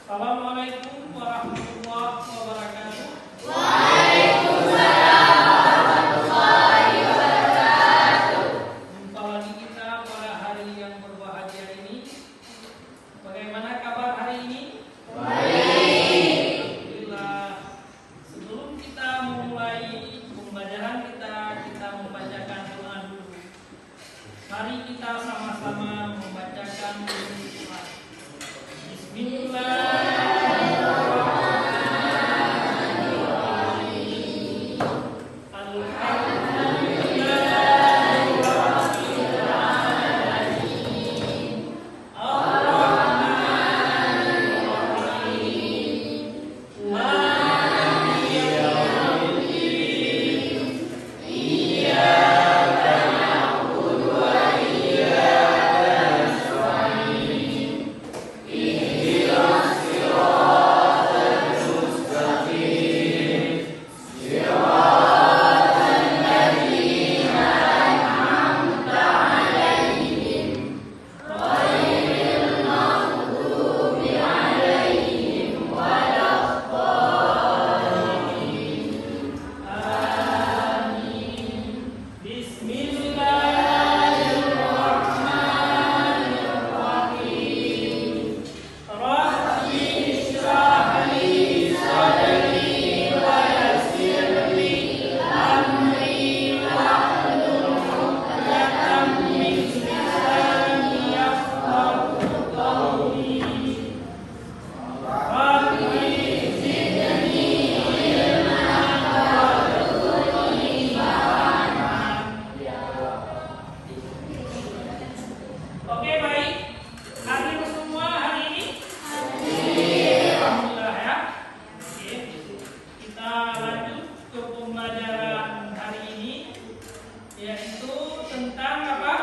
Assalamualaikum warahmatullahi wabarakatuh. Waalaikumsalam warahmatullahi wabarakatuh. Jumpa lagi kita pada hari yang berbahagia ini. Bagaimana kabar hari ini? Baik. Alhamdulillah. Sebelum kita memulai pembelajaran kita membacakan doa dulu. Mari kita sama-sama membacakan doa. Bismillahirrahmanirrahim. Alhamdulillahirrahmanirrahim. Ar-Rahmanirrahim. Maliki yaumiddin. Iyyaka na'budu wa iyyaka nasta'in. Ihdinas siratal mustaqim. Siratal ladzina an'amta 'alaihim ghairil maghdubi 'alaihim waladdallin. Amin. Bismillahirrahmanirrahim. Rabbi ishrah li sadri wa yassir li amri wahlul 'uqdatam min lisani yafqahu qawli. Rabbi zidni ilman warzuqni fahman. Oke, baik. Hadir semua hari ini? Alhamdulillah ya. Oke. Kita lanjut ke pembelajaran hari ini, yaitu tentang apa?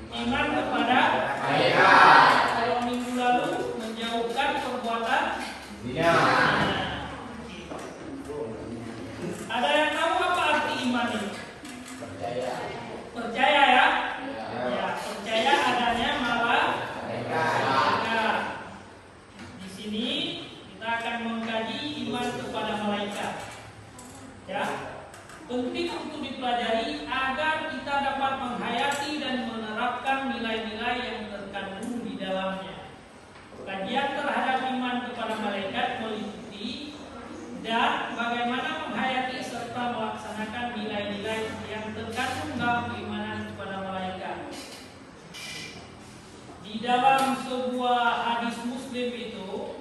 Iman kepada malaikat. Kalau minggu lalu menjauhkan perbuatan zina. Ada yang tahu apa arti iman ini? Percaya ya? Ya, percaya adanya malaikat. Di sini kita akan mengkaji iman kepada malaikat. Ya, penting untuk dipelajari agar kita dapat menghayati dan menerapkan nilai-nilai yang terkandung di dalamnya. Kajian terhadap iman kepada malaikat meliputi dan bagaimana menghayati serta melaksanakan nilai-nilai yang terkandung dalam keimanan kepada malaikat. Di dalam sebuah hadis Muslim itu,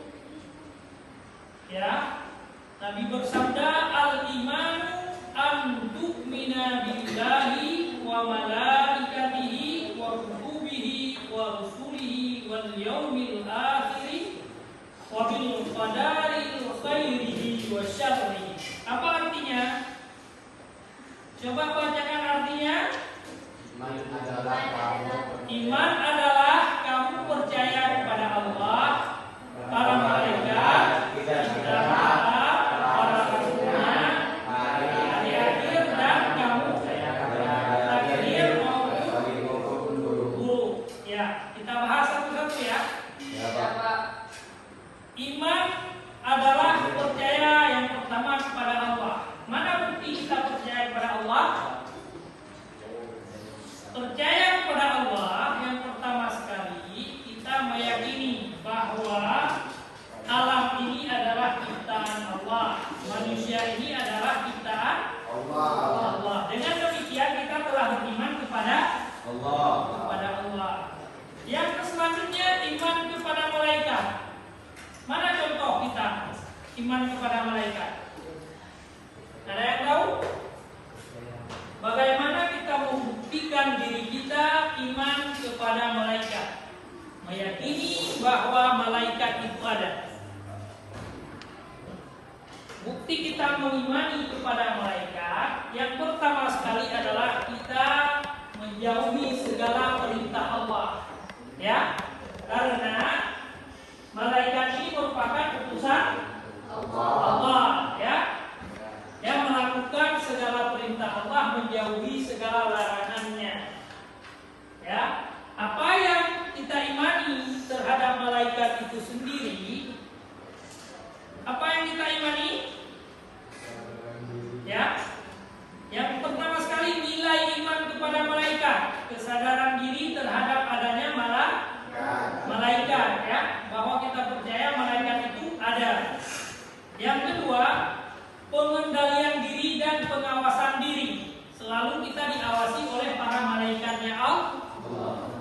ya, Nabi bersabda, al-imanu an tu'mina billahi wa malaikatihi wa kutubihi wa rusulihi wal yaumil akhir wa bil qadari khairihi wa syarrihi. Apa artinya? Coba bacakan artinya. Iman adalah kamu percaya kepada Allah, para malaikat, kitab, para rasulnya, hari akhir, dan kamu takdir maupun buruk. Ya, kita bahas satu-satu ya. Iman adalah percaya yang pertama kepada Allah. Mana bukti kita percaya kepada Allah? Percaya kepada Allah yang pertama sekali kita meyakini bahwa alam ini adalah ciptaan Allah, manusia ini adalah ciptaan Allah. Dengan demikian kita telah beriman kepada Allah. Yang selanjutnya iman kepada malaikat. Mana contoh kita iman kepada malaikat? Ada yang tahu? Bagaimana kita membuktikan diri kita iman kepada malaikat? Meyakini bahwa malaikat itu ada. Bukti kita mengimani kepada malaikat yang pertama sekali adalah kita menjauhi segala perintah Allah. Ya, karena malaikat ini merupakan utusan Allah, ya, yang melakukan segala perintah Allah, menjauhi segala larangannya. Ya, apa yang kita imani terhadap malaikat itu sendiri ya, bahwa kita percaya malaikat itu ada. Yang kedua, pengendalian diri dan pengawasan diri. Selalu kita diawasi oleh para malaikatnya Allah.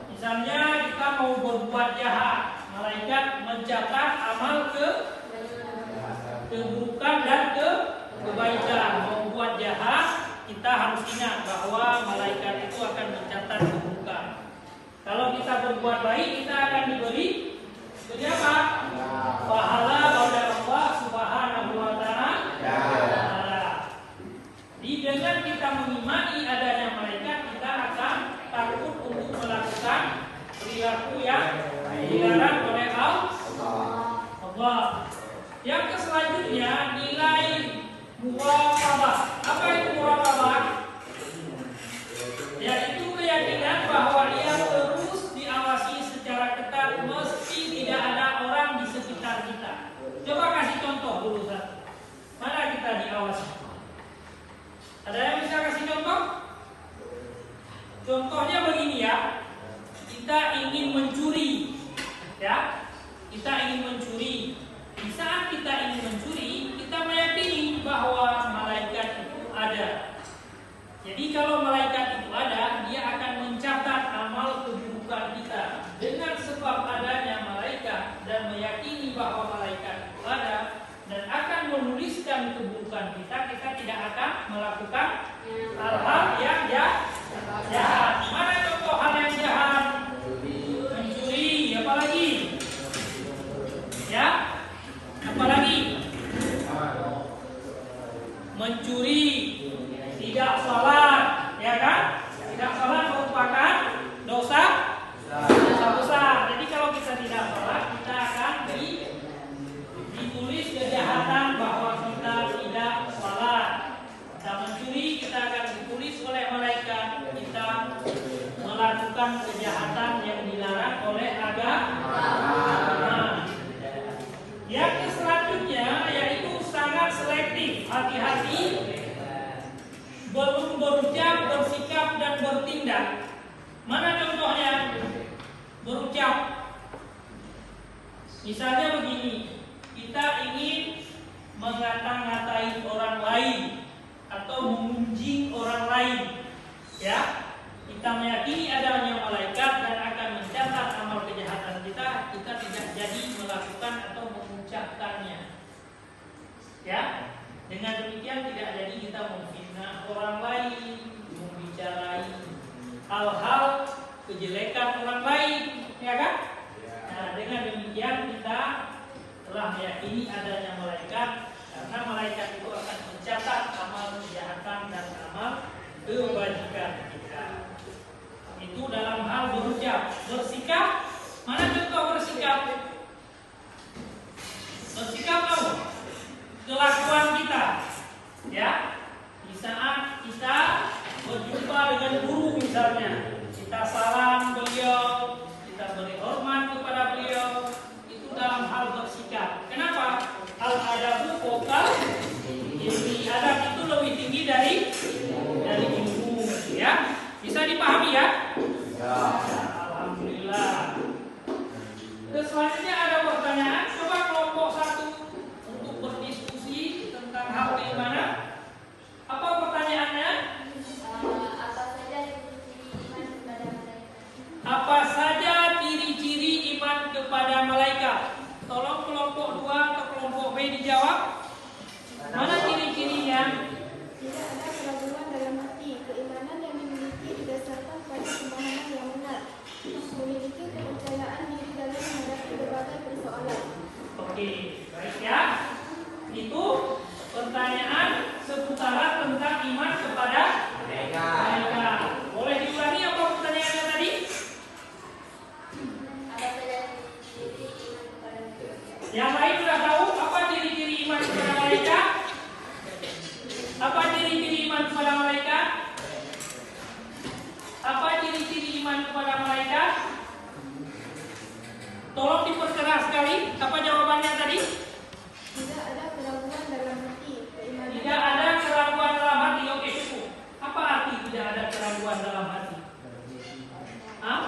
Misalnya kita mau berbuat jahat, malaikat mencatat amal keburukan dan kebaikan. Mau buat jahat, kita harus ingat bahwa malaikat itu akan mencatat keburukan. Kalau kita berbuat baik, kita akan diberi apa? Pahala pada Allah Subhanahu wa Ta'ala. Dengan kita mengimani adanya malaikat, kita akan takut untuk melakukan perilaku yang dilarang oleh Allah. Yang selanjutnya, nilai muraqabah. Apa itu muraqabah? Yaitu keyakinan bahwa ia terus diawasi secara ketat meski tidak ada orang di sekitar kita. Coba kasih contoh dulu, Ustaz. Mana kita diawasi? Ada yang bisa kasih contoh? Contohnya begini ya. Kita ingin mencuri, ya. Kita ingin mencuri. Di saat kita ingin mencuri, kita meyakini bahwa malaikat itu ada. Jadi kalau malaikat itu ada, dia akan mencatat amal keburukan kita. Dengan sebab adanya malaikat dan meyakini bahwa malaikat itu ada dan akan menuliskan keburukan kita, kita tidak akan melakukan hal-hal yang jahat. Mana contoh hal yang jahat? Mencuri, apalagi? Ya, apalagi? Mencuri, tidak sholat, ya kan? Tidak sholat merupakan dosa besar. Jadi kalau kita tidak sholat, kita akan ditulis kejahatan bahwa kita tidak sholat. Kita mencuri, kita akan ditulis oleh malaikat kita melakukan kejahatan yang dilarang oleh agama. Yang selanjutnya yaitu sangat selektif, hati-hati belum berucap, bersikap dan bertindak. Mana contohnya? Berucap. Misalnya begini, kita ingin mengata-ngatai orang lain atau memunjing orang lain, ya. Kita meyakini adanya malaikat dan akan mencatat amal kejahatan kita. Kita tidak jadi melakukan atau mengucapkannya, ya. Dengan demikian tidak jadi kita memfitnah orang lain, membicarai hal-hal kejelekan orang lain, ya kan? Nah, dengan demikian kita telah meyakini adanya malaikat, karena malaikat itu akan mencatat amal kejahatan dan amal kebajikan kita. Itu dalam hal berucap. Bersikap, mana contoh bersikap? Bersikap tahu? Kelakuan kita, ya. Di saat kita berjumpa dengan guru misalnya, kita salam beliau, kita beri hormat kepada beliau, itu dalam hal bersikap. Kenapa? Al-adabu fawqal ilmi. Adab itu lebih tinggi dari ilmu, ya. Bisa dipahami ya? Alhamdulillah. Selanjutnya ada pertanyaan. Coba kelompok 1 untuk berdiskusi tentang hal keimanan. Apa pertanyaannya? Apa saja ciri-ciri iman kepada malaikat? Tolong kelompok 2 atau kelompok B dijawab. Mana ciri-cirinya? Tidak ada keraguan dalam hati. Keimanan yang dimiliki didasarkan pada pemahaman yang benar. Memiliki kepercayaan diri dalam menghadapi berbagai persoalan. Oke, baik ya. Itu pertanyaan seputaran tentang iman kepada malaikat. Boleh diulangi apa pertanyaannya tadi? Apa saja ciri-ciri iman kepada malaikat? Yang lain sudah tahu apa ciri-ciri iman kepada malaikat? Apa ciri-ciri iman kepada malaikat? Apa ciri-ciri iman kepada malaikat? Tolong diperkeras sekali. Apa jawabannya tadi? Tidak ada keraguan dalam hati. Keimanan Tidak ada keraguan dalam hati. Oke, cukup. Apa arti tidak ada keraguan dalam hati? Hah?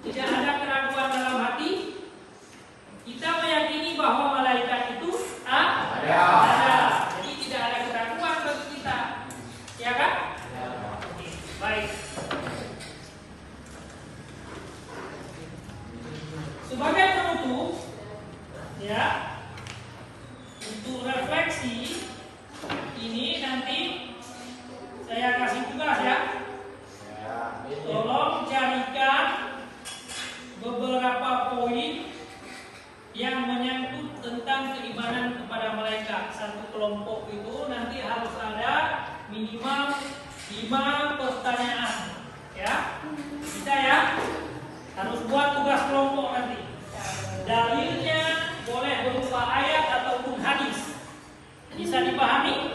Tidak ada keraguan dalam hati. itu, ya, untuk refleksi ini nanti saya kasih tugas ya. Tolong carikan beberapa poin yang menyangkut tentang keimanan kepada malaikat. Satu kelompok itu nanti harus ada minimal 5 pertanyaan, ya. Bisa ya? Harus buat tugas kelompok nanti. Dalilnya boleh berupa ayat ataupun hadis. Bisa dipahami?